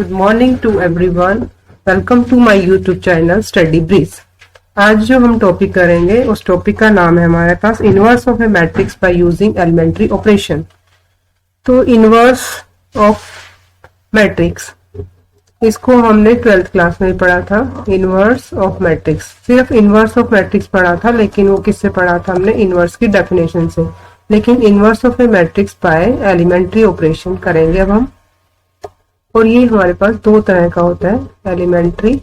Good morning to everyone. Welcome to my YouTube channel Study Breeze. आज जो हम topic करेंगे उस टॉपिक का नाम है हमारे पास inverse of a matrix by using elementary operation. तो इनवर्स ऑफ मैट्रिक्स, इसको हमने 12th क्लास में पढ़ा था। इनवर्स ऑफ मैट्रिक्स, सिर्फ इनवर्स ऑफ मैट्रिक्स पढ़ा था, लेकिन वो किससे पढ़ा था हमने? इनवर्स की डेफिनेशन से। लेकिन inverse of a matrix by elementary operation करेंगे अब हम। और ये हमारे पास दो तरह का होता है, एलिमेंट्री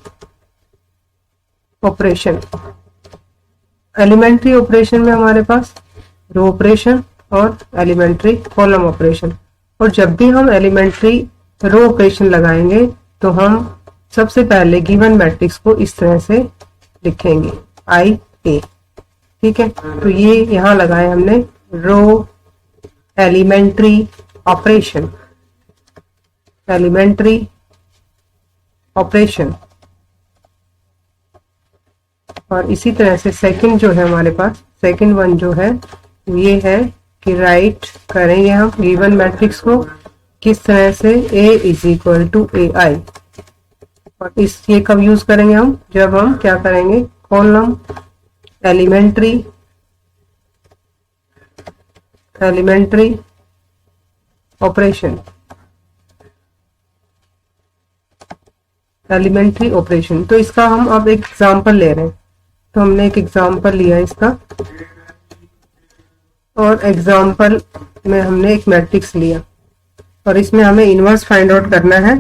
ऑपरेशन। एलिमेंट्री ऑपरेशन में हमारे पास रो ऑपरेशन और एलिमेंट्री कॉलम ऑपरेशन। और जब भी हम एलिमेंट्री रो ऑपरेशन लगाएंगे तो हम सबसे पहले गिवन मैट्रिक्स को इस तरह से लिखेंगे, आई ए। ठीक है, तो ये यहां लगाए हमने रो एलिमेंट्री ऑपरेशन, एलिमेंट्री ऑपरेशन। और इसी तरह से सेकंड जो है हमारे पास, सेकंड वन जो है ये है कि राइट करेंगे हम गिवन मैट्रिक्स को किस तरह से, A इज इक्वल टू ए आई। और ये कब यूज करेंगे हम? जब हम क्या करेंगे, column elementary operation, elementary operation. तो इसका हम अब एक एग्जांपल ले रहे हैं। तो हमने एक एग्जांपल लिया इसका, और एग्जांपल में हमने एक मैट्रिक्स लिया और इसमें हमें इनवर्स फाइंड आउट करना है।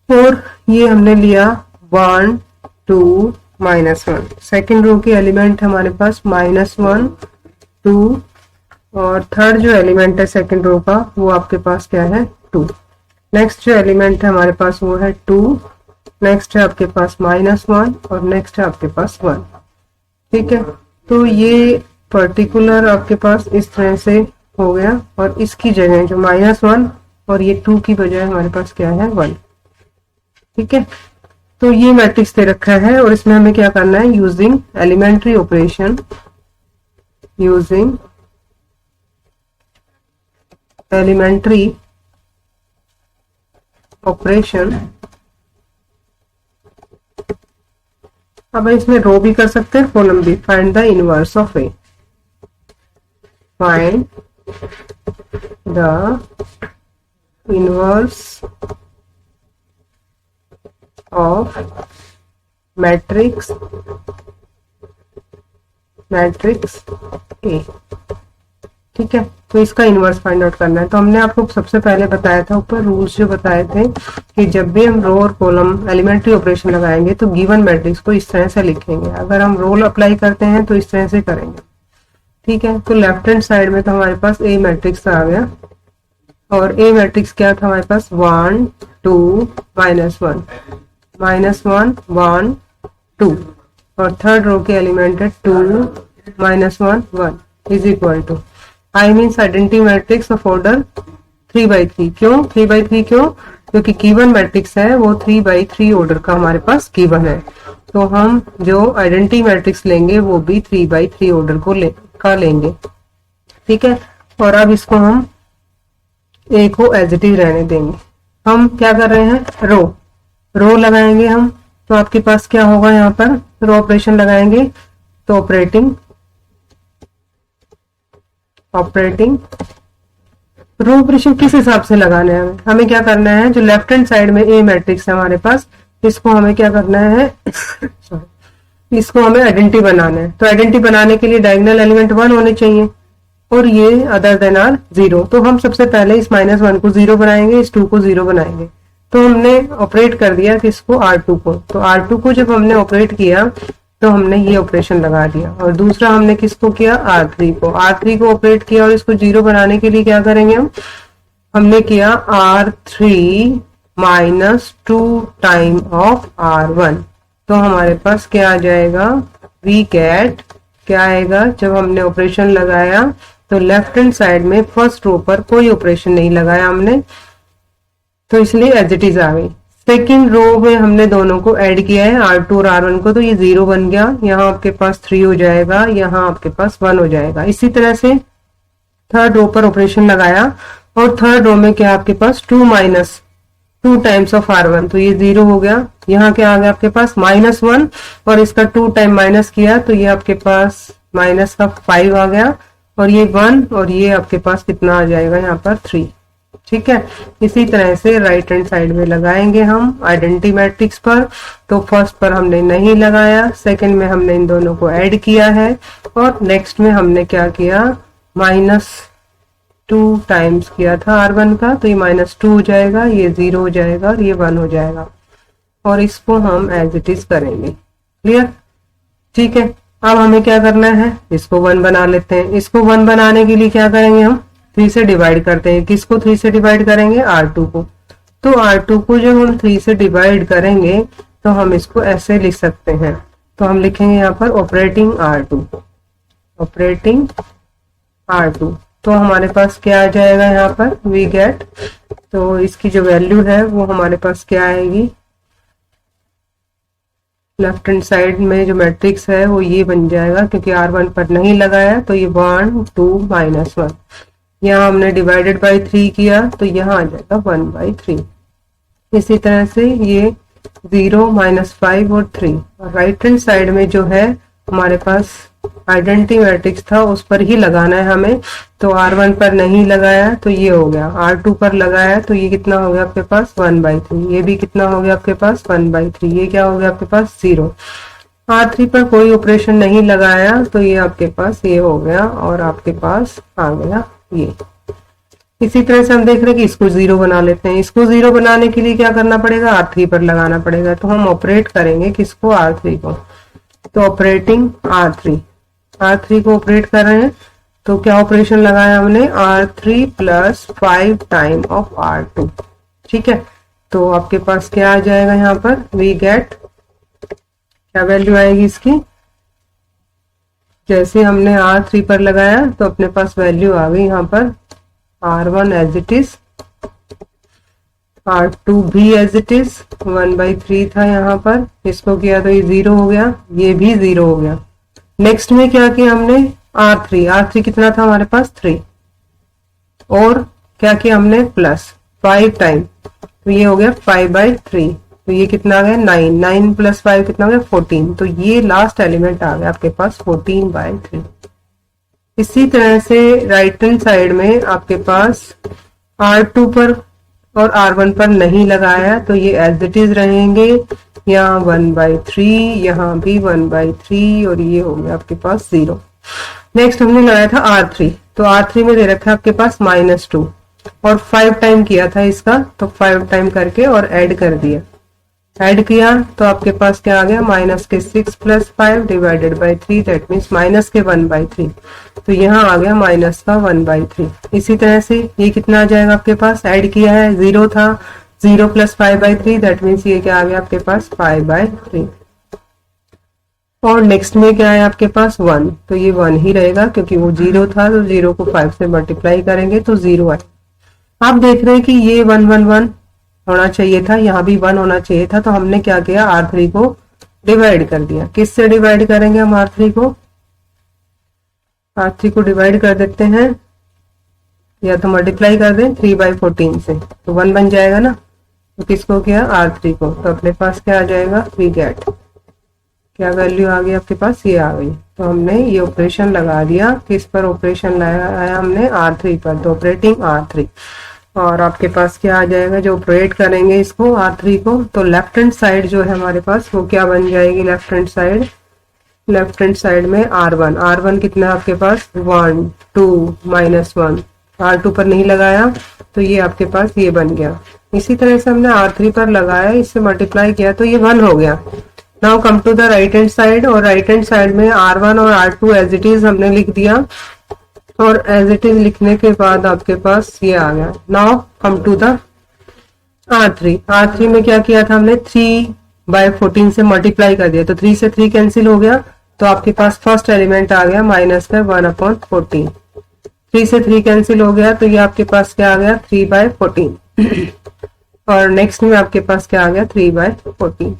और ये हमने लिया 1 2 -1। सेकेंड रो की एलिमेंट हमारे पास -1 2, और थर्ड जो एलिमेंट है सेकेंड रो का वो आपके पास क्या है, 2। नेक्स्ट जो एलिमेंट है हमारे पास वो है 2, नेक्स्ट है आपके पास -1 और नेक्स्ट है आपके पास 1। ठीक है, तो ये पर्टिकुलर आपके पास इस तरह से हो गया। और इसकी जगह जो -1 और ये 2 की बजाय हमारे पास क्या है, 1। ठीक है, तो ये मैट्रिक्स दे रखा है और इसमें हमें क्या करना है, using elementary operation, using elementary operation. अब इसमें रो भी कर सकते हैं, कॉलम भी। Find the inverse of A, find the inverse of matrix A. ठीक है, तो इसका इनवर्स फाइंड आउट करना है। तो हमने आपको सबसे पहले बताया था, ऊपर रूल्स जो बताए थे कि जब भी हम रो और कॉलम एलिमेंट्री ऑपरेशन लगाएंगे तो गिवन मैट्रिक्स को इस तरह से लिखेंगे। अगर हम रोल अप्लाई करते हैं तो इस तरह से करेंगे। ठीक है, तो लेफ्ट हैंड साइड में तो हमारे पास ए मैट्रिक्स आ गया। और ए मैट्रिक्स क्या था हमारे पास, 1 2 -1 1 2। और थर्ड रो के एलिमेंट है 2 -1 1 is equal to, I means identity matrix of order 3/3। क्यों 3/3? क्यों? क्योंकि गिवन मैट्रिक्स है वो 3/3 ऑर्डर का हमारे पास गिवन है। तो हम जो आइडेंटिटी मैट्रिक्स लेंगे वो भी 3/3 ऑर्डर का लेंगे। ठीक है, और अब इसको हम ए को एज इट इज रहने देंगे। हम क्या कर रहे हैं, रो लगाएंगे हम। तो आपके पास क्या होगा, यहाँ पर रो ऑपरेशन लगाएंगे तो ऑपरेटिंग रो ऑपरेशन किस हिसाब से लगाना है हमें क्या करना है, जो लेफ्ट हैंड साइड में ए मैट्रिक्स है हमारे पास, इसको हमें क्या करना है इसको हमें आइडेंटिटी बनाना है। तो आइडेंटिटी बनाने के लिए डायगोनल एलिमेंट 1 होने चाहिए और ये अदर देन आर 0। तो हम सबसे पहले इस -1 को 0 बनाएंगे, इस 2 को 0 बनाएंगे। तो हमने ऑपरेट कर दिया किसको, R2 को। तो R2 को जब हमने ऑपरेट किया तो हमने ये ऑपरेशन लगा दिया। और दूसरा हमने किसको किया, R3 को। R3 को ऑपरेट किया और इसको 0 बनाने के लिए क्या करेंगे हमने किया R3 -2 टाइम ऑफ R1। तो हमारे पास क्या आ जाएगा, वी गेट, क्या आएगा, जब हमने ऑपरेशन लगाया तो लेफ्ट हैंड साइड में फर्स्ट रो पर कोई ऑपरेशन नहीं लगाया हमने, तो इसलिए एज इट इज आ गई। सेकेंड रो में हमने दोनों को ऐड किया है, R2 और R1 को, तो ये 0 बन गया। यहाँ आपके पास 3 हो जाएगा, यहाँ आपके पास 1 हो जाएगा। इसी तरह से थर्ड रो पर ऑपरेशन लगाया और थर्ड रो में क्या आपके पास 2 - 2 टाइम्स ऑफ R1, तो ये 0 हो गया। यहाँ क्या आ गया आपके पास -1, और इसका 2 टाइम माइनस किया तो ये आपके पास माइनस का 5 आ गया, और ये 1, और ये आपके पास कितना आ जाएगा यहाँ पर 3। ठीक है, इसी तरह से राइट हैंड साइड में लगाएंगे हम आइडेंटिटी मैट्रिक्स पर। तो फर्स्ट पर हमने नहीं लगाया, सेकंड में हमने इन दोनों को ऐड किया है, और नेक्स्ट में हमने क्या किया, -2 टाइम्स किया था R1 का, तो ये -2 हो जाएगा, ये 0 हो जाएगा, और ये 1 हो जाएगा, और इसको हम एज इट इज करेंगे। क्लियर? ठीक है, अब हमें क्या करना है, इसको 1 बना लेते हैं। इसको 1 बनाने के लिए क्या करेंगे, हम 3 से डिवाइड करते हैं। किसको 3 से डिवाइड करेंगे, R2 को। तो R2 को जब हम 3 से डिवाइड करेंगे तो हम इसको ऐसे लिख सकते हैं। तो हम लिखेंगे यहाँ पर ऑपरेटिंग R2, ऑपरेटिंग R2। तो हमारे पास क्या आ जाएगा यहाँ पर, वी गेट, तो इसकी जो वैल्यू है वो हमारे पास क्या आएगी, लेफ्ट हैंड साइड में जो मैट्रिक्स है वो ये बन जाएगा, क्योंकि R1 पर नहीं लगाया तो ये 1 2 -1। यहाँ हमने डिवाइडेड बाई 3 किया तो यहाँ आ जाएगा 1/3। इसी तरह से ये 0 -5 और 3, और राइट हैंड साइड में जो है हमारे पास आइडेंटिटी मैट्रिक्स था उस पर ही लगाना है हमें। तो R1 पर नहीं लगाया तो ये हो गया, R2 पर लगाया तो ये कितना हो गया आपके पास 1/3, ये भी कितना हो गया आपके पास 1/3, ये क्या हो गया आपके पास 0। R3 पर कोई ऑपरेशन नहीं लगाया तो ये आपके पास ये हो गया, और आपके पास आ गया ये। इसी तरह से हम देख रहे हैं कि इसको 0 बना लेते हैं। इसको 0 बनाने के लिए क्या करना पड़ेगा, R3 पर लगाना पड़ेगा। तो हम ऑपरेट करेंगे किसको, R3 को। तो ऑपरेटिंग R3 को ऑपरेट कर रहे हैं। तो क्या ऑपरेशन लगाया हमने, R3 + 5 टाइम ऑफ R2। ठीक है, तो आपके पास क्या आ जाएगा यहाँ पर, वी गेट, क्या वैल्यू आएगी इसकी, जैसे हमने R3 पर लगाया तो अपने पास वैल्यू आ गई यहाँ पर R1 as it is, R2 भी एज इट इज, 1/3 था यहाँ पर, इसको किया तो ये 0 हो गया, ये भी 0 हो गया। नेक्स्ट में क्या किया हमने, R3 कितना था हमारे पास 3, और क्या किया हमने प्लस 5 टाइम, तो ये हो गया 5/3, तो ये कितना आ गया 9 + 5 कितना हो गया 14। तो ये लास्ट एलिमेंट आ गया आपके पास 14/3। इसी तरह से राइट हैंड साइड में आपके पास R2 पर और R1 पर नहीं लगाया तो ये एज इट इज रहेंगे, यहाँ 1/3, यहाँ भी 1/3, और ये हो गया आपके पास 0। नेक्स्ट हमने लगाया था R3, तो R3 में दे रखा है आपके पास -2, और 5 टाइम किया था इसका, तो 5 टाइम करके और ऐड कर दिया। ऐड किया तो आपके पास क्या आ गया, -6 + 5 डिवाइडेड बाई 3, दैट मीन्स -1/3। तो यहाँ आ गया -1/3। इसी तरह से ये कितना आ जाएगा आपके पास, ऐड किया है 0 था, 0 + 5/3, दैट मीन्स ये क्या आ गया आपके पास 5/3। और नेक्स्ट में क्या है आपके पास 1, तो ये 1 ही रहेगा क्योंकि वो 0 था, तो 0 को 5 से मल्टीप्लाई करेंगे तो 0 आए। आप देख रहे हैं कि ये 1 1 1 होना चाहिए था, यहाँ भी 1 होना चाहिए था, तो हमने क्या किया, R3 को डिवाइड कर दिया। किससे डिवाइड करेंगे हम R3 को, R3 को डिवाइड कर देते हैं, या तो मल्टीप्लाई कर दें 3/14 से, तो 1 बन जाएगा ना। तो किसको किया, R3 को, तो अपने पास क्या आ जाएगा, वी गेट, क्या वैल्यू आ गई आपके पास, ये आ गई। तो हमने ये ऑपरेशन लगा दिया, किस पर ऑपरेशन लगाया हमने, R3 पर, तो ऑपरेटिंग R3। और आपके पास क्या आ जाएगा, जो ऑपरेट करेंगे इसको R3 को, तो लेफ्ट हैंड साइड जो है हमारे पास वो क्या बन जाएगी, लेफ्ट हैंड साइड में R1 कितना आपके पास 1 2 -1, R2 पर नहीं लगाया तो ये आपके पास ये बन गया। इसी तरह से हमने R3 पर लगाया, इससे मल्टीप्लाई किया तो ये 1 हो गया। Now come to the right hand side, और राइट हैंड साइड में R1 और R2 एज इट इज हमने लिख दिया, और एज इट इज लिखने के बाद आपके पास ये आ गया। Now come to the R3 में क्या किया था हमने, 3/14 से मल्टीप्लाई कर दिया, तो 3 से 3 कैंसिल हो गया, तो आपके पास फर्स्ट एलिमेंट आ गया -1/14। 3 से 3 कैंसिल हो गया, तो ये आपके पास क्या आ गया 3/14। और नेक्स्ट में आपके पास क्या आ गया 3/14,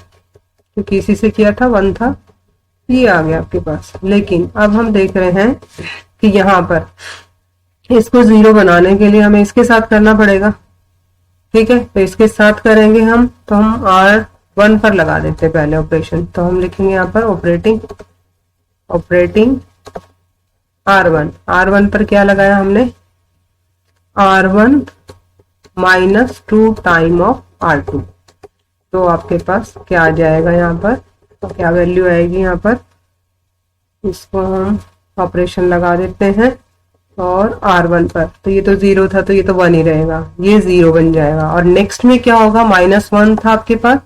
क्योंकि इसी से किया था 1 था, ये आ गया आपके पास। लेकिन अब हम देख रहे हैं कि यहाँ पर इसको 0 बनाने के लिए हमें इसके साथ करना पड़ेगा, ठीक है, तो इसके साथ करेंगे हम, तो हम R1 पर लगा देते हैं पहले ऑपरेशन। तो हम लिखेंगे यहाँ पर ऑपरेटिंग R1 पर क्या लगाया हमने, R1 -2 टाइम ऑफ R2। तो आपके पास क्या आ जाएगा यहाँ पर, तो क्या वैल्यू आएगी यहाँ पर, इसको हम ऑपरेशन लगा देते हैं और R1 पर, तो ये तो 0 था तो ये तो 1 ही रहेगा, ये 0 बन जाएगा। और नेक्स्ट में क्या होगा, -1 था आपके पास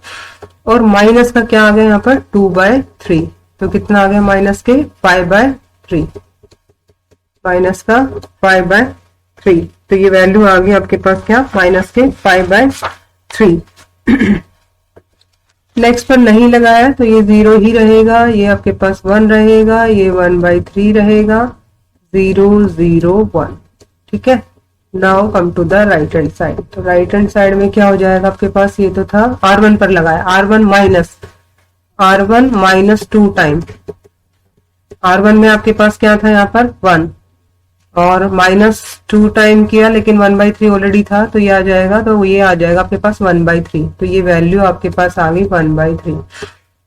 और माइनस का क्या आ गया यहाँ पर 2/3, तो कितना आ गया माइनस के 5/3, माइनस का 5/3, तो ये वैल्यू आ गई आपके पास क्या, माइनस के 5/3। नेक्स्ट पर नहीं लगाया तो ये 0 ही रहेगा, ये आपके पास 1 रहेगा, ये 1/3 रहेगा, 0 0 1। ठीक है, now come to the right hand side. तो राइट हैंड साइड में क्या हो जाएगा आपके पास, ये तो था R1 पर लगाया, R1 -2 टाइम, R1 में आपके पास क्या था यहाँ पर 1 और -2 टाइम किया, लेकिन 1/3 ऑलरेडी था, तो ये आ जाएगा, तो ये आ जाएगा आपके पास 1/3। तो ये वैल्यू आपके पास आ गई 1/3।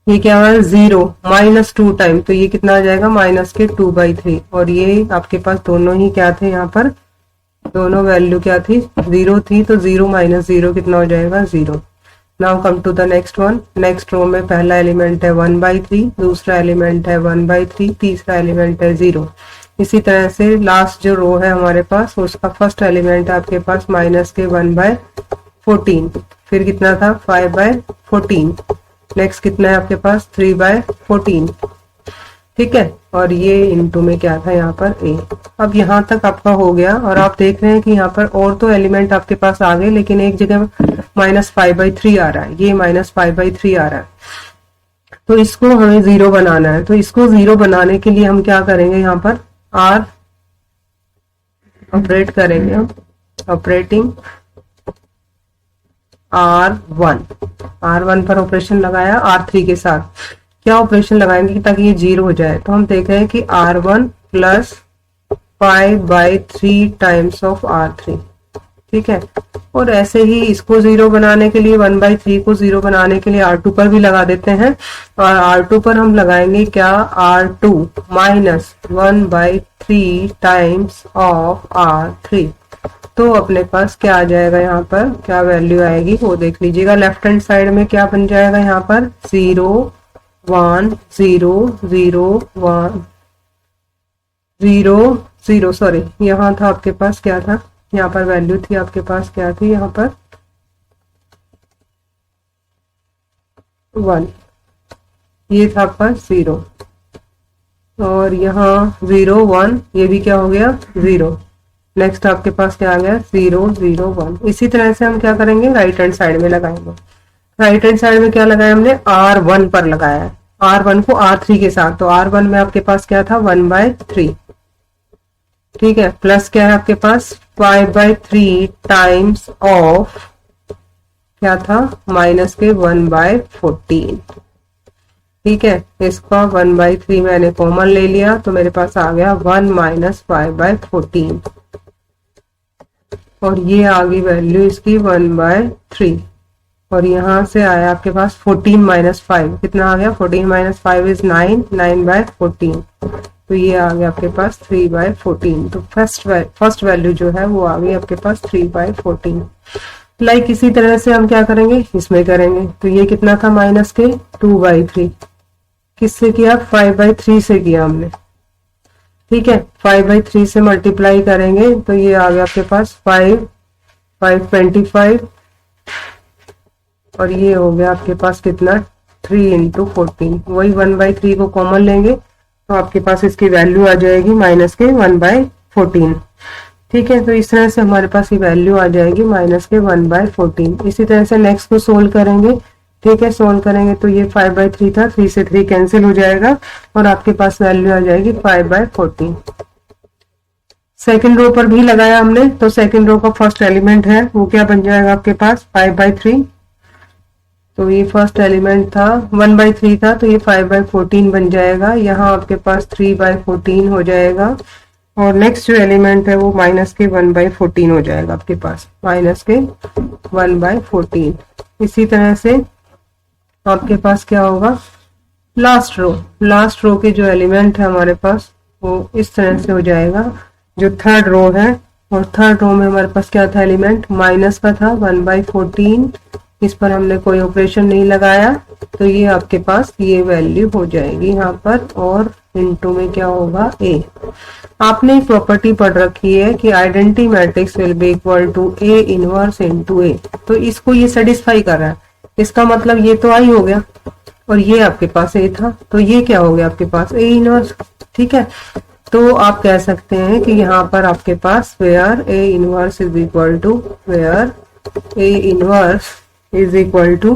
ये क्या है 0 -2 टाइम, तो ये कितना आ जाएगा माइनस के 2/3। और ये आपके पास दोनों ही क्या थे यहाँ पर, दोनों वैल्यू क्या थी, 0 थी, तो 0 - 0 कितना हो जाएगा 0। Now come to the next one. Next row में पहला एलिमेंट है 1/3, दूसरा एलिमेंट है 1/3, तीसरा एलिमेंट है 0। इसी तरह से लास्ट जो रो है हमारे पास, उसका फर्स्ट एलिमेंट है आपके पास माइनस के 1/14, फिर कितना था 5/14, नेक्स्ट कितना है आपके पास 3/14। ठीक है, और ये इनटू में क्या था यहाँ पर a। अब यहाँ तक आपका हो गया और आप देख रहे हैं कि यहाँ पर और तो एलिमेंट आपके पास आ गए, लेकिन एक जगह -5/3 आ रहा है, ये -5/3 आ रहा है, तो इसको हमें 0 बनाना है। तो इसको 0 बनाने के लिए हम क्या करेंगे, यहाँ पर R ऑपरेट करेंगे, हम ऑपरेटिंग R1 पर ऑपरेशन लगाया, R3 के साथ क्या ऑपरेशन लगाएंगे ताकि ये 0 हो जाए। तो हम देख रहे हैं कि R1 + 5/3 टाइम्स ऑफ R3। ठीक है, और ऐसे ही इसको 0 बनाने के लिए 1/3 को 0 बनाने के लिए R2 पर भी लगा देते हैं, और R2 पर हम लगाएंगे क्या, R2 -1/3 टाइम्स ऑफ R3। तो अपने पास क्या आ जाएगा, यहाँ पर क्या वैल्यू आएगी वो देख लीजिएगा। लेफ्ट हैंड साइड में क्या बन जाएगा, यहाँ पर 0 1 0 0 1 0 0, सॉरी यहाँ था आपके पास क्या था, यहाँ पर वैल्यू थी आपके पास क्या थी, यहाँ पर 1, ये था आपका 0, और यहाँ 0 1, ये भी क्या हो गया 0। नेक्स्ट आपके पास क्या आ गया 0 0 1। इसी तरह से हम क्या करेंगे, राइट हैंड साइड में लगाएंगे। राइट हैंड साइड में क्या लगाया हमने, R1 पर लगाया है, R1 को R3 के साथ, तो R1 में आपके पास क्या था 1/3। ठीक है, प्लस क्या है आपके पास 5/3 टाइम्स ऑफ क्या था माइनस के 1/14। ठीक है, इसका 1/3 मैंने कॉमन ले लिया, तो मेरे पास आ गया 1 - 5/14, और ये आ गई वैल्यू इसकी 1/3। और यहाँ से आया आपके पास 14 - 5, कितना आ गया 14 - 5 इज 9, 9/14, तो ये आ गया आपके पास 3/14। तो फर्स्ट वैल्यू जो है वो आ गई आपके पास 3/14। लाइक इसी तरह से हम क्या करेंगे, इसमें करेंगे, तो ये कितना था माइनस के 2/3, किससे किया 5/3 से किया हमने। ठीक है, 5/3 से मल्टीप्लाई करेंगे तो ये आ गया आपके पास 5/25, और ये हो गया आपके पास कितना 3 × 14। वही 1/3 को कॉमन लेंगे तो आपके पास इसकी वैल्यू आ जाएगी माइनस के 1/14। ठीक है, तो इस तरह से हमारे पास ये वैल्यू आ जाएगी माइनस के 1/14। इसी तरह से नेक्स्ट को सोल्व करेंगे। ठीक है, सोल्व करेंगे तो ये 5/3 था, 3 से 3 कैंसिल हो जाएगा और आपके पास वैल्यू आ जाएगी 5/14। सेकंड रो पर भी लगाया हमने, तो सेकंड रो का फर्स्ट एलिमेंट है वो क्या बन जाएगा आपके पास 5/3, तो ये फर्स्ट एलिमेंट था 1/3 था, तो ये 5/14 बन जाएगा। यहाँ आपके पास 3/14 हो जाएगा, और नेक्स्ट जो एलिमेंट है वो माइनस के 1/14 हो जाएगा आपके पास, माइनस के 1/14। इसी तरह से आपके पास क्या होगा, लास्ट रो के जो एलिमेंट है हमारे पास वो इस तरह से हो जाएगा। जो थर्ड रो है, और थर्ड रो में हमारे पास क्या था एलिमेंट, माइनस का था 1/14। इस पर हमने कोई ऑपरेशन नहीं लगाया, तो ये आपके पास ये वैल्यू हो जाएगी यहाँ पर, और इनटू में क्या होगा ए। आपने एक प्रॉपर्टी पढ़ रखी है कि identity matrix will be equal to A inverse into A, तो इसको ये सेटिस्फाई कर रहा है। इसका मतलब ये तो आई हो गया और ये आपके पास ए था, तो ये क्या हो गया आपके पास ए इनवर्स। ठीक है, तो आप कह सकते हैं कि यहाँ पर आपके पास where A inverse is equal to, where A inverse is equal to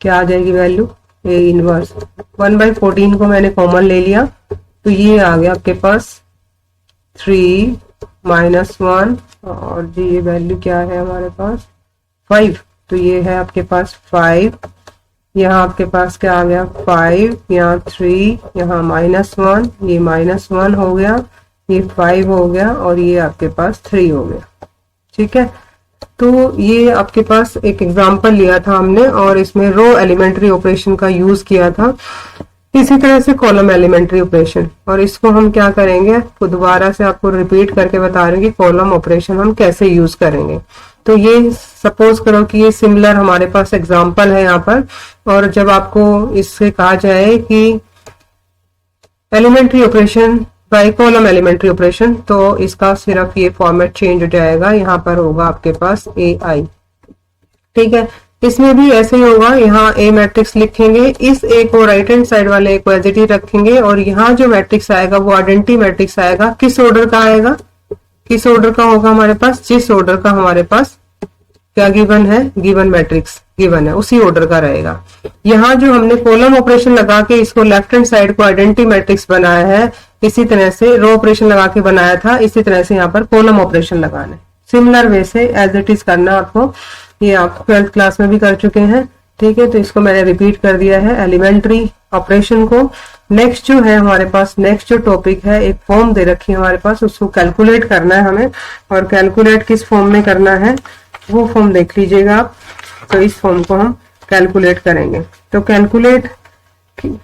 क्या आ जाएगी वैल्यू, ए इनवर्स 1/14 को मैंने कॉमन ले लिया, तो ये आ गया आपके पास 3 - 1, और जी ये वैल्यू क्या है हमारे पास 5, तो ये है आपके पास 5। यहाँ आपके पास क्या आ गया 5, यहाँ 3, यहाँ -1, ये -1 हो गया, ये 5 हो गया, और ये आपके पास 3 हो गया। ठीक है, तो ये आपके पास एक एग्जांपल लिया था हमने, और इसमें रो एलिमेंट्री ऑपरेशन का यूज किया था। इसी तरह से कॉलम एलिमेंट्री ऑपरेशन, और इसको हम क्या करेंगे, तो दोबारा से आपको रिपीट करके बता रहे हैं कि कॉलम ऑपरेशन हम कैसे यूज करेंगे। तो ये सपोज करो कि ये सिमिलर हमारे पास एग्जांपल है यहाँ पर, और जब आपको इससे कहा जाए कि elementary operation by column elementary operation, तो इसका सिर्फ ये फॉर्मेट चेंज हो जाएगा, यहाँ पर होगा आपके पास ए आई। ठीक है, इसमें भी ऐसे ही होगा, यहाँ ए मैट्रिक्स लिखेंगे, इस ए को राइट हैंड साइड वाले को एज इट इज रखेंगे, और यहाँ जो मैट्रिक्स आएगा वो आइडेंटिटी मैट्रिक्स आएगा। किस ऑर्डर का आएगा, किस ऑर्डर का होगा हमारे पास, जिस ऑर्डर का हमारे पास क्या गिवन है, गिवन मैट्रिक्स गिवन है उसी ऑर्डर का रहेगा। यहाँ जो हमने कॉलम ऑपरेशन लगा के इसको लेफ्ट हैंड साइड को आइडेंटिटी मैट्रिक्स बनाया है, इसी तरह से रो ऑपरेशन लगा के बनाया था, इसी तरह से यहाँ पर कॉलम ऑपरेशन लगाना है। सिमिलर वे से एज इट इज करना आपको, ये आप 12th क्लास में भी कर चुके हैं। ठीक है, तो इसको मैंने रिपीट कर दिया है एलिमेंट्री ऑपरेशन को। नेक्स्ट जो है हमारे पास, नेक्स्ट जो टॉपिक है, एक फॉर्म दे रखी है हमारे पास, उसको कैलकुलेट करना है हमें, और कैलकुलेट किस फॉर्म में करना है वो फॉर्म देख लीजिएगा आप। तो इस फॉर्म को हम कैलकुलेट करेंगे। तो कैलकुलेट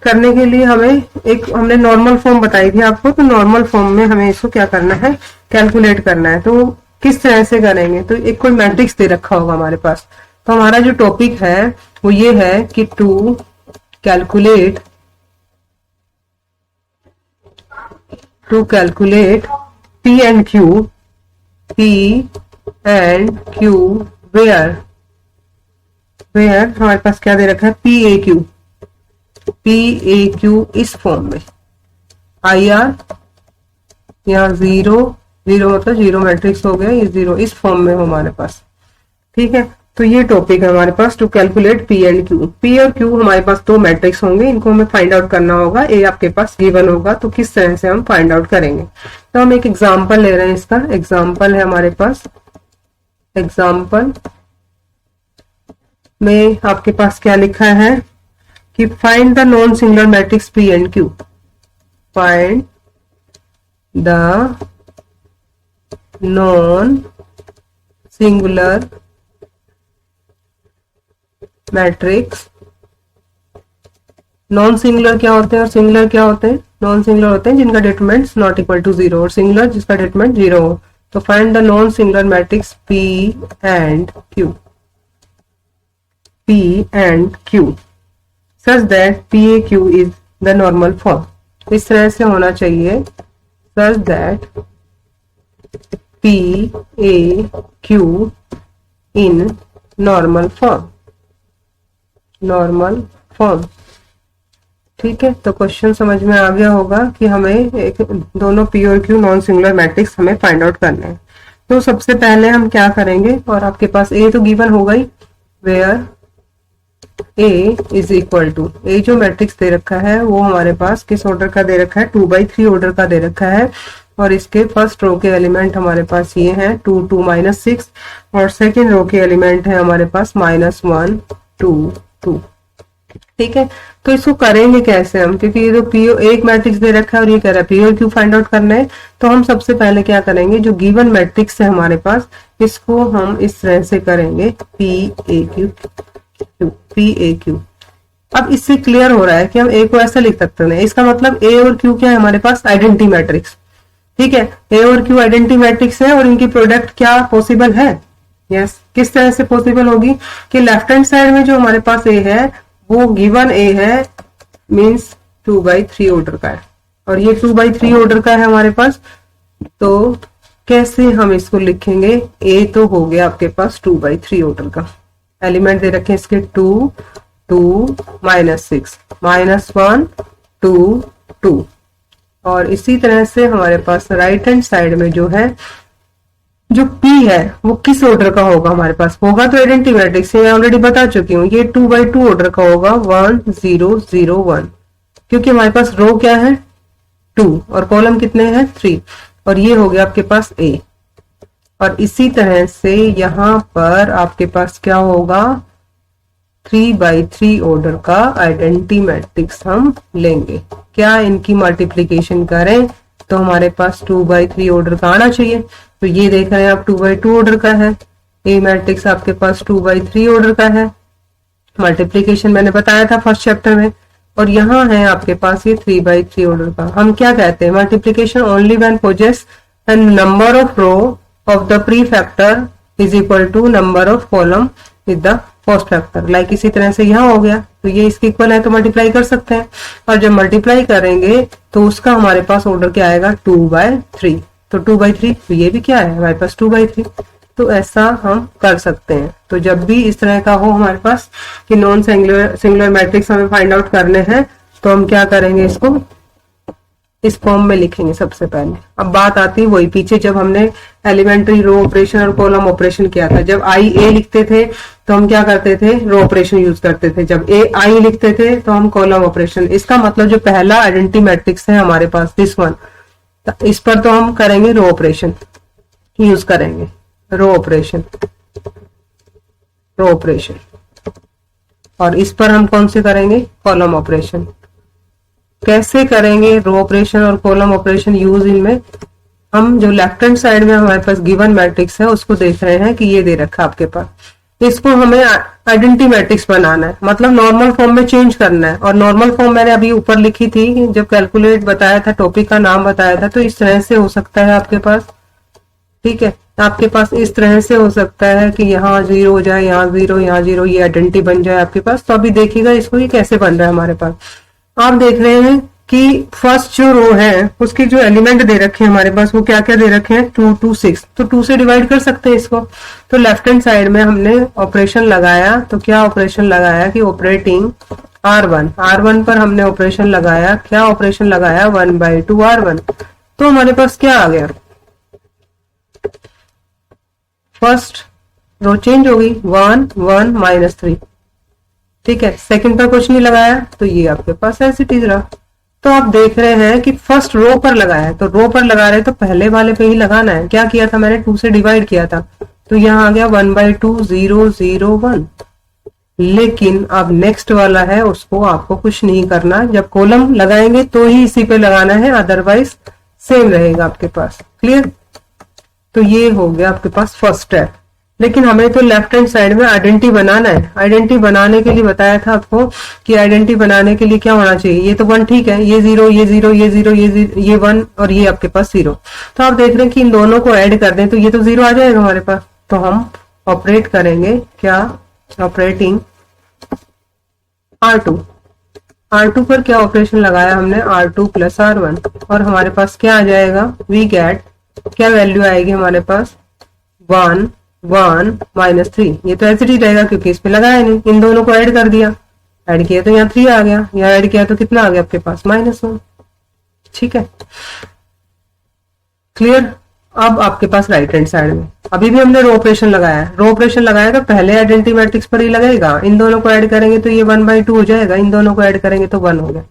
करने के लिए हमें एक, हमने नॉर्मल फॉर्म बताई थी आपको, तो नॉर्मल फॉर्म में हमें इसको क्या करना है, कैलकुलेट करना है। तो किस तरह से करेंगे, तो एक कोई मैट्रिक्स दे रखा होगा हमारे पास। तो हमारा जो टॉपिक है वो ये है कि to calculate P and Q where हमारे पास क्या दे रखा है, PAQ इस फॉर्म में, IR यहाँ 0 मतलब जीरो मैट्रिक्स हो गया, ये 0 इस फॉर्म में हो हमारे पास। ठीक है, तो ये टॉपिक है हमारे पास, to calculate P and Q। P और Q हमारे पास दो मैट्रिक्स होंगे, इनको हमें फाइंड आउट करना होगा। A आपके पास गिवन होगा, तो किस तरह से हम फाइंड आउट करेंगे। तो हम एक एग्जांपल ले रहे हैं, इसका एग्जांपल है हमारे पास। एग्जांपल में आपके पास क्या लिखा है कि find the non singular matrix P and Q। Find the non singular matrix. Non singular क्या होते हैं और सिंगुलर क्या होते हैं, नॉन सिंगुलर होते हैं जिनका डिटरमिनेंट नॉट इक्वल टू 0, और सिंगुलर जिसका डिटरमिनेंट 0 हो। तो find the non singular matrix P and Q such that PAQ is the normal form। इस तरह से होना चाहिए, such that PAQ in normal form। ठीक है, तो क्वेश्चन समझ में आ गया होगा कि हमें एक दोनों P और Q नॉन सिंगुलर मैट्रिक्स हमें फाइंड आउट करने हैं। तो सबसे पहले हम क्या करेंगे, और आपके पास A तो गिवन होगा ही, where A is equal to, A जो मैट्रिक्स दे रखा है वो हमारे पास किस ऑर्डर का दे रखा है, 2/3 ऑर्डर का दे रखा है, और इसके फर्स्ट रो के एलिमेंट हमारे पास ये हैं 2 2 -6, और सेकेंड रो के एलिमेंट है हमारे पास -1 2 2। ठीक है, तो इसको करेंगे कैसे हम, क्योंकि ये जो पीओ एक मैट्रिक्स दे रखा है और ये कह रहा है पी और क्यू फाइंड आउट करना है। तो हम सबसे पहले क्या करेंगे, जो गिवन मैट्रिक्स है हमारे पास, इसको हम इस तरह से करेंगे पी ए क्यू। अब इससे क्लियर हो रहा है कि हम ए को ऐसा लिख सकते हैं, इसका मतलब ए और क्यू क्या है हमारे पास, आइडेंटिटी मैट्रिक्स। ठीक है, ए और क्यू आइडेंटिटी मैट्रिक्स है और इनकी प्रोडक्ट क्या पॉसिबल है। यस, किस तरह से पॉसिबल होगी कि लेफ्ट हैंड साइड में जो हमारे पास ए है वो गिवन ए है, मींस 2/3 ऑर्डर का है, और ये 2/3 ऑर्डर का है हमारे पास। तो कैसे हम इसको लिखेंगे, ए तो हो गया आपके पास 2/3 ऑर्डर का, एलिमेंट दे रखे इसके 2 2 -6 -1 2 2। और इसी तरह से हमारे पास राइट हैंड साइड में जो है, जो P है वो किस ऑर्डर का होगा हमारे पास, होगा तो आइडेंटिटी मैट्रिक्स से, मैं ऑलरेडी बता चुकी हूँ, ये 2/2 ऑर्डर का होगा 1 0 0 1, क्योंकि हमारे पास रो क्या है 2 और कॉलम कितने हैं 3, और ये हो गया आपके पास A। और इसी तरह से यहां पर आपके पास क्या होगा, 3/3 ऑर्डर का आइडेंटिटी मैट्रिक्स हम लेंगे। क्या इनकी मल्टीप्लीकेशन करें तो हमारे पास 2/3 ऑर्डर का आना चाहिए। तो ये देख रहे हैं आप 2/2 ऑर्डर का है, ए मैट्रिक्स आपके पास 2/3 ऑर्डर का है, मल्टीप्लीकेशन मैंने बताया था फर्स्ट चैप्टर में। और यहाँ है आपके पास ये 3/3 ऑर्डर का। हम क्या कहते हैं, multiplication only when possess and number of row of the pre factor is equal to number of column with the post factor. Like इसी तरह से यहाँ हो गया, तो ये इसके इक्वल है तो मल्टीप्लाई कर सकते हैं, और जब मल्टीप्लाई करेंगे तो उसका हमारे पास ऑर्डर क्या आएगा 2/3। तो 2/3, तो ये भी क्या है हमारे पास 2/3। तो ऐसा हम कर सकते हैं। तो जब भी इस तरह का हो हमारे पास कि नॉन सिंगुलर मैट्रिक्स हमें फाइंड आउट करने हैं, तो हम क्या करेंगे, इसको इस फॉर्म में लिखेंगे सबसे पहले। अब बात आती है वही पीछे जब हमने एलिमेंट्री रो ऑपरेशन और कॉलम ऑपरेशन किया था, जब आई ए लिखते थे तो हम क्या करते थे, रो ऑपरेशन यूज करते थे, जब ए आई लिखते थे तो हम कॉलम ऑपरेशन। इसका मतलब जो पहला आइडेंटिटी मैट्रिक्स है हमारे पास दिस वन, इस पर तो हम करेंगे रो ऑपरेशन यूज करेंगे, रो ऑपरेशन और इस पर हम कौन से करेंगे, कॉलम ऑपरेशन। कैसे करेंगे रो ऑपरेशन और कॉलम ऑपरेशन यूज इनमें, हम जो लेफ्ट हैंड साइड में हमारे पास गिवन मैट्रिक्स है उसको देख रहे हैं कि ये दे रखा है आपके पास, इसको हमें आइडेंटिटी मैट्रिक्स बनाना है, मतलब नॉर्मल फॉर्म में चेंज करना है। और नॉर्मल फॉर्म मैंने अभी ऊपर लिखी थी जब कैलकुलेट बताया था, टॉपिक का नाम बताया था, तो इस तरह से हो सकता है आपके पास। ठीक है, आपके पास इस तरह से हो सकता है कि यहाँ 0 हो जाए, यहाँ 0, यहाँ 0, ये आइडेंटिटी बन जाए आपके पास। तो अभी देखिएगा इसको ये कैसे बन रहा है हमारे पास। आप देख रहे हैं कि फर्स्ट जो रो है उसके जो एलिमेंट दे रखे हैं हमारे पास वो क्या क्या दे रखे हैं 2 2 6, तो 2 से डिवाइड कर सकते हैं इसको। तो लेफ्ट हैंड साइड में हमने ऑपरेशन लगाया, तो क्या ऑपरेशन लगाया कि ऑपरेटिंग R1 पर हमने ऑपरेशन लगाया, क्या ऑपरेशन लगाया 1/2 R1। तो हमारे पास क्या आ गया, फर्स्ट रो चेंज होगी 1 1 -3। ठीक है, सेकंड पर कुछ नहीं लगाया तो ये आपके पास ऐसे इट इज रहा। तो आप देख रहे हैं कि फर्स्ट रो पर लगाया है, तो रो पर लगा रहे तो पहले वाले पे ही लगाना है। क्या किया था मैंने, 2 से डिवाइड किया था, तो यहाँ आ गया 1/2 0 0 1। लेकिन अब नेक्स्ट वाला है उसको आपको कुछ नहीं करना, जब कॉलम लगाएंगे तो ही इसी पे लगाना है, अदरवाइज सेम रहेगा आपके पास। क्लियर, तो ये हो गया आपके पास फर्स्ट स्टेप। लेकिन हमें तो लेफ्ट हैंड साइड में आइडेंटिटी बनाना है। आइडेंटिटी बनाने के लिए बताया था आपको कि आइडेंटिटी बनाने के लिए क्या होना चाहिए, ये तो 1 ठीक है, ये 0 ये 0 ये 0 ये 1 और ये आपके पास 0। तो आप देख रहे हैं कि इन दोनों को ऐड कर दें तो ये तो 0 आ जाएगा हमारे पास। तो हम ऑपरेट करेंगे क्या, ऑपरेटिंग R2 पर क्या ऑपरेशन लगाया हमने, R2 + R1, और हमारे पास क्या आ जाएगा, वी गेट, क्या वैल्यू आएगी हमारे पास 1 1 -3। ये तो ऐसे ही रहेगा क्योंकि इस पे लगाया नहीं, इन दोनों को ऐड कर दिया, ऐड किया तो यहाँ 3 आ गया, यहाँ ऐड किया तो कितना आ गया आपके पास -1। ठीक है, क्लियर। अब आपके पास राइट हैंड साइड में अभी भी हमने रो ऑपरेशन लगाया है, रो ऑपरेशन लगाया तो पहले आइडेंटिटी मैट्रिक्स पर ही लगेगा, इन दोनों को ऐड करेंगे तो ये 1/2 हो जाएगा, इन दोनों को ऐड करेंगे तो 1 हो गया।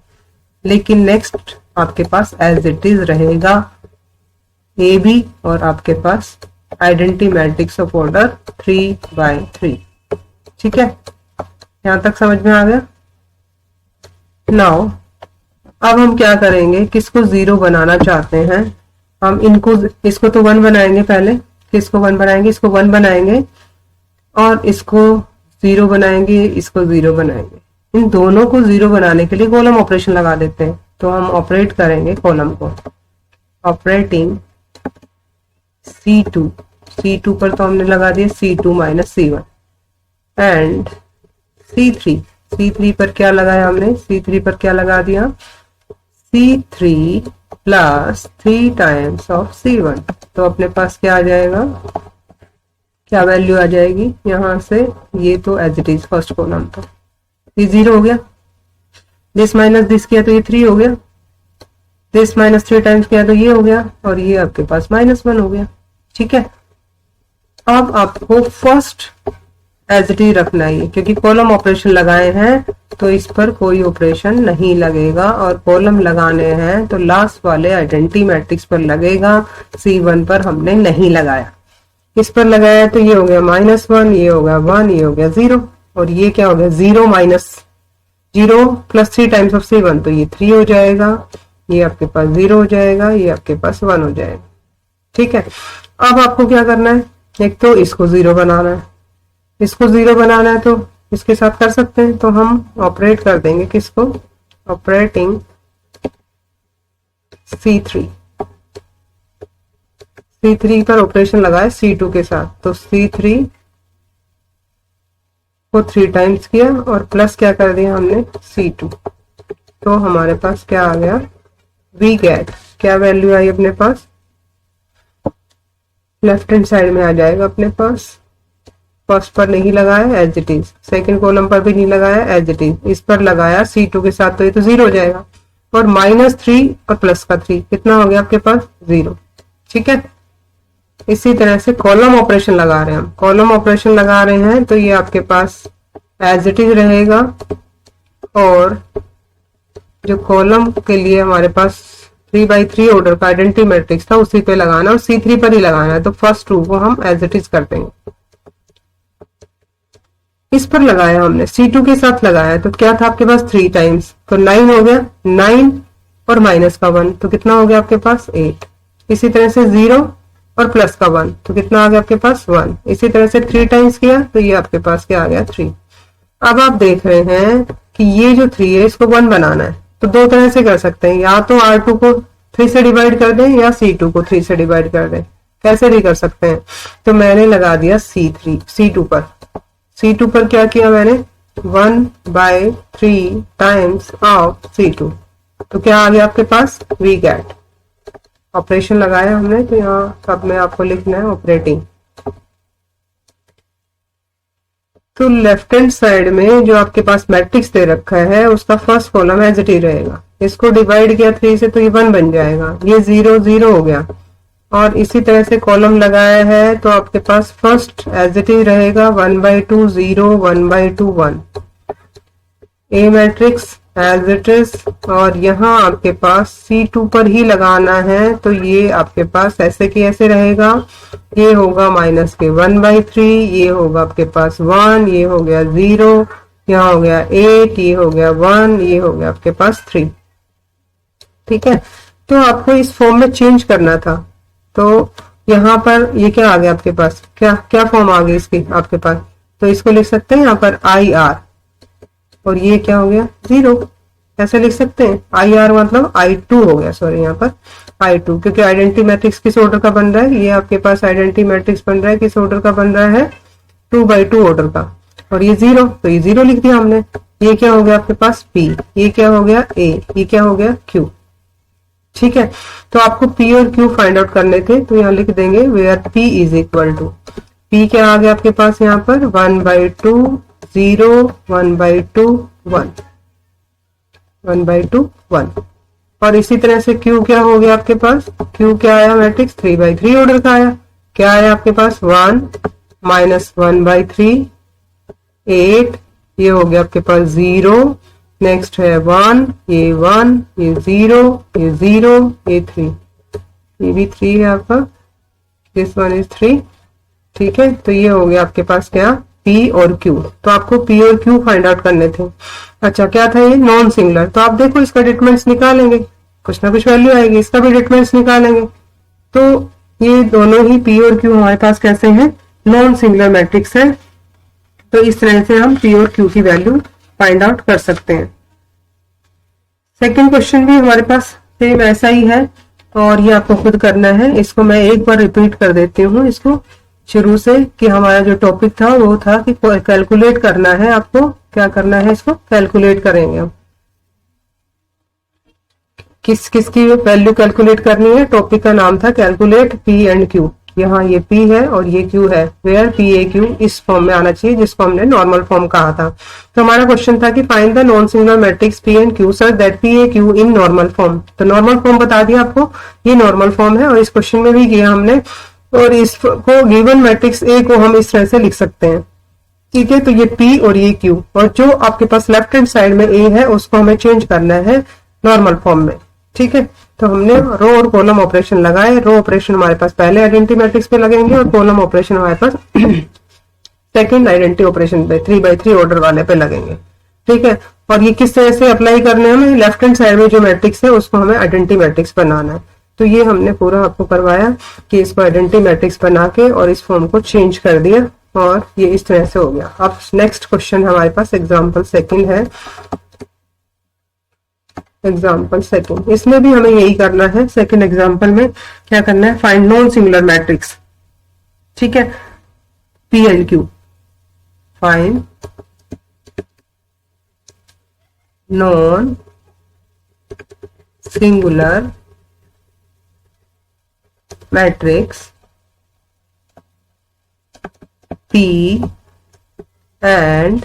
लेकिन नेक्स्ट आपके पास एज इट इज रहेगा AB और आपके पास आइडेंटिटी मैट्रिक्स ऑफ ऑर्डर 3/3। ठीक है, यहां तक समझ में आ गया। नाउ अब हम क्या करेंगे, किसको जीरो बनाना चाहते हैं हम, इनको, इसको तो वन बनाएंगे पहले, किसको वन बनाएंगे, इसको वन बनाएंगे और इसको जीरो बनाएंगे, इसको जीरो बनाएंगे। इन दोनों को जीरो बनाने के लिए कॉलम ऑपरेशन लगा देते हैं। तो हम ऑपरेट करेंगे कॉलम को, ऑपरेटिंग C2, C2 पर तो हमने लगा दिया C2 minus C1 and C3, C3 पर क्या लगाया हमने, C3 पर क्या लगा दिया, C3 plus 3 times of C1। तो अपने पास क्या आ जाएगा, क्या वैल्यू आ जाएगी यहां से, ये तो as it is first column था, ये जीरो हो गया, दिस माइनस दिस किया तो ये 3 हो गया, दिस माइनस 3 टाइम्स किया तो ये हो गया, और ये आपके पास -1 हो गया। ठीक है, अब आपको फर्स्ट एज इट इज रखना है, क्योंकि कॉलम ऑपरेशन लगाए हैं तो इस पर कोई ऑपरेशन नहीं लगेगा, और कॉलम लगाने हैं तो लास्ट वाले आइडेंटिटी मैट्रिक्स पर लगेगा, C1 पर हमने नहीं लगाया। इस पर लगाया तो ये हो गया -1, ये हो गया 1, ये हो गया 0, और ये क्या हो गया 0 minus 0 plus 3 times of C1, तो ये 3 हो जाएगा, ये आपके पास 0 हो जाएगा, ये आपके पास 1 हो जाएगा। ठीक है, अब आपको क्या करना है, एक तो इसको 0 बनाना है, इसको 0 बनाना है तो इसके साथ कर सकते हैं, तो हम ऑपरेट कर देंगे किसको, ऑपरेटिंग C3, C3 पर ऑपरेशन लगाए C2 के साथ, तो C3 को 3 टाइम्स किया और प्लस क्या कर दिया हमने C2, तो हमारे पास क्या आ गया, वी गेट, क्या वैल्यू आई अपने पास, लेफ्ट हैंड साइड में आ जाएगा अपने पास, फर्स्ट पर नहीं लगाया as it is, second column पर भी नहीं लगाया एज इट इज, इस पर लगाया C2 के साथ, तो ये तो 0 हो जाएगा, और -3 और प्लस का 3 कितना हो गया आपके पास 0। ठीक है, इसी तरह से कॉलम ऑपरेशन लगा रहे हैं हम, कॉलम ऑपरेशन लगा रहे हैं तो ये आपके पास एज इट इज रहेगा, और जो कॉलम के लिए हमारे पास 3x3 ऑर्डर का आइडेंटिटी मैट्रिक्स था उसी पे लगाना, और C3 पर ही लगाना है, तो फर्स्ट 2 को हम एज इट इज कर देंगे। इस पर लगाया हमने, C2 के साथ लगाया, तो क्या था आपके पास 3 टाइम्स, तो 9 हो गया, 9 और माइनस का 1, तो कितना हो गया आपके पास 8। इसी तरह से 0 और प्लस का 1, तो कितना आ गया आपके पास 1। इसी तरह से 3 टाइम्स किया तो ये आपके पास क्या आ गया 3। अब आप देख रहे हैं कि ये जो 3 है इसको 1 बनाना है, तो दो तरह से कर सकते हैं, या तो R2 को 3 से डिवाइड कर दें या C2 को 3 से डिवाइड कर दें, कैसे भी कर सकते हैं। तो मैंने लगा दिया C2 पर, C2 पर क्या किया मैंने 1/3 टाइम्स ऑफ C2, तो क्या आ गया आपके पास वी गेट, ऑपरेशन लगाया हमने, तो यहाँ सब में आपको लिखना है ऑपरेटिंग। तो लेफ्ट हैंड साइड में जो आपके पास मैट्रिक्स दे रखा है उसका first column as it is रहेगा, इसको डिवाइड किया 3 से तो ये 1 बन जाएगा, ये 0 0 हो गया, और इसी तरह से कॉलम लगाया है तो आपके पास फर्स्ट एज इट इज रहेगा 1/2 0 1/2 1, ए मैट्रिक्स एज इट इज, और यहाँ आपके पास C2 पर ही लगाना है, तो ये आपके पास ऐसे की ऐसे रहेगा, ये होगा माइनस के 1/3, ये होगा आपके पास 1, ये हो गया 0, यहाँ हो गया 8, ये हो गया 1, ये हो गया आपके पास 3। ठीक है, तो आपको इस फॉर्म में चेंज करना था, तो यहाँ पर ये क्या आ गया आपके पास, क्या फॉर्म आ गई इसकी आपके पास, तो इसको लिख सकते हैं यहाँ पर IR, और ये क्या हो गया 0, ऐसे लिख सकते हैं। IR मतलब I2 हो गया, सॉरी यहाँ पर I2, क्योंकि आइडेंटिटी मैट्रिक्स किस ऑर्डर का बन रहा है, ये आपके पास आइडेंटिटी मैट्रिक्स बन रहा है किस ऑर्डर का बन रहा है 2/2 ऑर्डर का, और ये 0, तो ये 0 लिख दिया हमने। ये क्या हो गया आपके पास P, ये क्या हो गया A, ये क्या हो गया Q। ठीक है, तो आपको P और Q फाइंड आउट करने थे, तो यहाँ लिख देंगे where P is equal to, P क्या आ गया आपके पास यहाँ पर 1/2 0 1/2 1 1/2 1, और इसी तरह से Q क्या हो गया आपके पास, Q क्या आया मैट्रिक्स 3/3 ऑर्डर का आया, क्या आया आपके पास 1 माइनस 1/3 8, ये हो गया आपके पास 0, नेक्स्ट है 1, ये 1, ये 0, ये 0, ये 3, ये भी 3 है आपका, दिस वन इज 3। ठीक है, तो ये हो गया आपके पास क्या पी और क्यू, तो आपको पी और क्यू फाइंड आउट करने थे। अच्छा क्या था ये, नॉन सिंगुलर, तो आप देखो इसका डिटरमिनेंट्स निकालेंगे, कुछ ना कुछ वैल्यू आएगी, इसका भी डिटरमिनेंट्स निकालेंगे। तो ये दोनों ही पी और क्यू हमारे पास कैसे हैं, नॉन सिंगुलर मैट्रिक्स है। तो इस तरह से हम पी और क्यू की वैल्यू फाइंड आउट कर सकते हैं। सेकंड क्वेश्चन भी हमारे पास सेम ऐसा ही है और ये आपको खुद करना है। इसको मैं एक बार रिपीट कर देती हूँ इसको शुरू से, कि हमारा जो टॉपिक था वो था कि कैलकुलेट करना है, आपको क्या करना है, इसको कैलकुलेट करेंगे हम। किस किस की वैल्यू कैलकुलेट करनी है, टॉपिक का नाम था कैलकुलेट पी एंड क्यू। यहाँ ये P है और ये Q है, वेयर पी ए क्यू इस फॉर्म में आना चाहिए जिसको हमने नॉर्मल फॉर्म कहा था। तो हमारा क्वेश्चन था कि find the non singular matrix P and Q such that P A Q in normal form. तो नॉर्मल फॉर्म बता दिया आपको, ये नॉर्मल फॉर्म है और इस क्वेश्चन में भी किया हमने। और इसको गिवन मैट्रिक्स ए को हम इस तरह से लिख सकते हैं, ठीक है। तो ये P और ये Q, और जो आपके पास लेफ्ट हैंड साइड में A है उसको हमें चेंज करना है नॉर्मल फॉर्म में, ठीक है। तो हमने रो और कॉलम ऑपरेशन लगाए। रो ऑपरेशन हमारे पास पहले आइडेंटिटी मैट्रिक्स पे लगेंगे और कॉलम ऑपरेशन हमारे पास सेकंड आइडेंटिटी ऑपरेशन पे 3x3 ऑर्डर वाले पे लगेंगे, ठीक है। और ये किस तरह से अप्लाई करने हैं हमें, लेफ्ट हैंड साइड में जो मैट्रिक्स है उसको हमें आइडेंटिटी मैट्रिक्स बनाना है। तो ये हमने पूरा आपको करवाया कि इसको आइडेंटिटी मैट्रिक्स बना के और इस फॉर्म को चेंज कर दिया और ये इस तरह से हो गया। अब नेक्स्ट क्वेश्चन हमारे पास एग्जाम्पल सेकंड है। एग्जाम्पल सेकंड, इसमें भी हमें यही करना है। सेकंड एग्जाम्पल में क्या करना है, फाइंड नॉन सिंगुलर मैट्रिक्स, ठीक है, P and Q. Find non singular matrix P and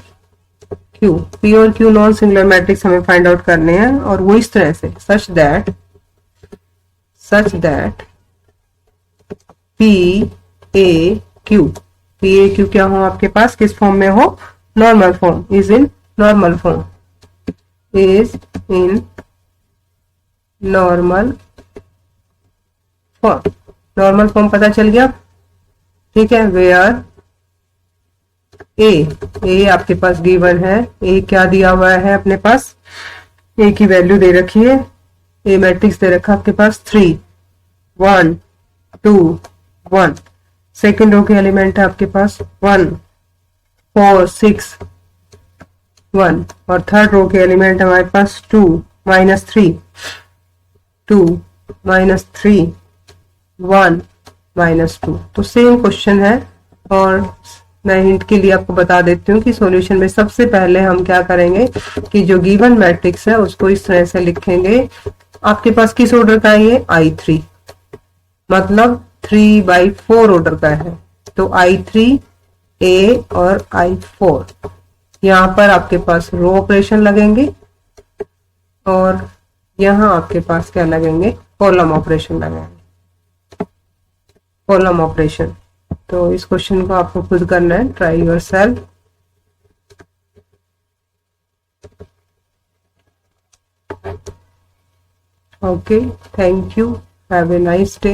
Q। P और Q नॉन सिंगुलर मैट्रिक्स हमें फाइंड आउट करने हैं और वो इस तरह से such that P A Q, P A Q क्या हो आपके पास, किस फॉर्म में हो, normal form, is in normal form, is in normal form. Normal form पता चल गया, ठीक है। वेयर ए आपके पास गिवन है, ए क्या दिया हुआ है अपने पास, ए की वैल्यू दे रखी है, ए मैट्रिक्स दे रखा आपके पास 3 1 2 1। सेकंड रो के एलिमेंट है आपके पास 1 4 6 1 और थर्ड रो के एलिमेंट हमारे पास 2 -3 2 -3 1 -2। तो सेम क्वेश्चन है और मैं हिंट के लिए आपको बता देती हूँ कि सॉल्यूशन में सबसे पहले हम क्या करेंगे कि जो गिवन मैट्रिक्स है उसको इस तरह से लिखेंगे। आपके पास किस ऑर्डर का है ये, I3, मतलब 3/4 ऑर्डर का है। तो I3 A और I4, यहाँ पर आपके पास रो ऑपरेशन लगेंगे और यहाँ आपके पास क्या लगेंगे, कॉलम ऑपरेशन लगेंगे, कॉलम ऑपरेशन। तो इस क्वेश्चन को आपको खुद करना है, try your self. Okay, thank you, have a nice day.